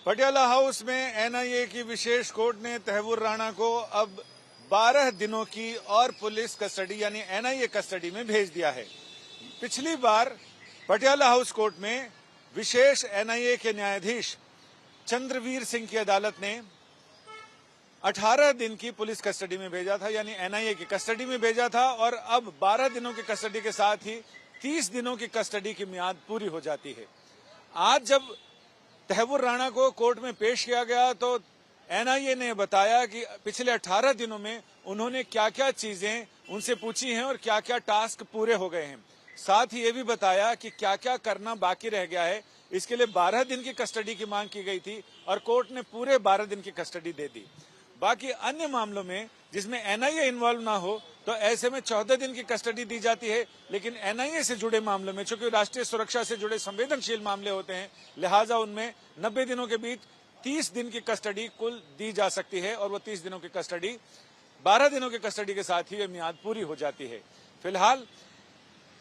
Patiala house में NIA की विशेष court ने तहव्वुर राणा को अब 12 दिनों की और पुलिस कस्टडी यानी एनआईए कस्टडी में भेज दिया है। पिछली बार पटियाला हाउस कोर्ट में विशेष एनआईए के न्यायाधीश चंद्रवीर सिंह की अदालत ने 18 दिन की पुलिस कस्टडी में भेजा था, यानी एनआईए की कस्टडी में भेजा था, और अब 12 दिनों की कस्टडी के साथ ही 30 दिनों की कस्टडी की मियाद पूरी हो जाती है। आज जब तहव्वुर राणा को कोर्ट में पेश किया गया तो एनआईए ने बताया कि पिछले 18 दिनों में उन्होंने क्या क्या चीजें उनसे पूछी हैं और क्या क्या टास्क पूरे हो गए हैं। साथ ही ये भी बताया कि क्या क्या करना बाकी रह गया है। इसके लिए 12 दिन की कस्टडी की मांग की गई थी और कोर्ट ने पूरे 12 दिन की कस्टडी दे दी। बाकी अन्य मामलों में जिसमें एनआईए इन्वॉल्व ना हो तो ऐसे में 14 दिन की कस्टडी दी जाती है, लेकिन एनआईए से जुड़े मामलों में चूंकि राष्ट्रीय सुरक्षा से जुड़े संवेदनशील मामले होते हैं, लिहाजा उनमें 90 दिनों के बीच 30 दिन की कस्टडी कुल दी जा सकती है और वो 30 दिनों की कस्टडी 12 दिनों की कस्टडी के साथ ही ये मियाद पूरी हो जाती है। फिलहाल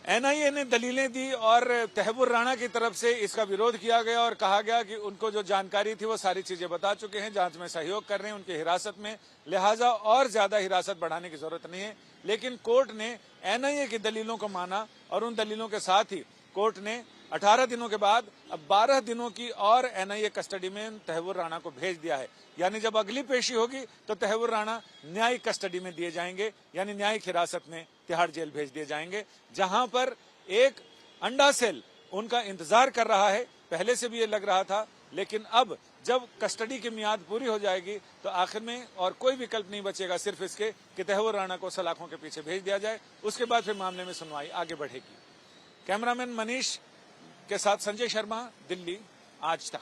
एनआईए ने दलीलें दी और तहव्वुर राणा की तरफ से इसका विरोध किया गया और कहा गया कि उनको जो जानकारी थी वो सारी चीजें बता चुके हैं, जांच में सहयोग कर रहे हैं, उनकी हिरासत में, लिहाजा और ज्यादा हिरासत बढ़ाने की जरूरत नहीं है। लेकिन कोर्ट ने एनआईए की दलीलों को माना और उन दलीलों के साथ ही कोर्ट ने 18 दिनों के बाद अब 12 दिनों की और एनआईए कस्टडी में तहव्वुर राणा को भेज दिया है। यानी जब अगली पेशी होगी तो तहव्वुर राणा न्यायिक कस्टडी में दिए जाएंगे, यानी न्यायिक हिरासत में तिहाड़ जेल भेज दिए जाएंगे, जहां पर एक अंडा सेल उनका इंतजार कर रहा है। पहले से भी ये लग रहा था, लेकिन अब जब कस्टडी की मियाद पूरी हो जाएगी तो आखिर में और कोई विकल्प नहीं बचेगा सिर्फ इसके कि तहव्वुर राणा को सलाखों के पीछे भेज दिया जाए। उसके बाद फिर मामले में सुनवाई आगे बढ़ेगी। कैमरामैन मनीष के साथ संजय शर्मा, दिल्ली, आज तक।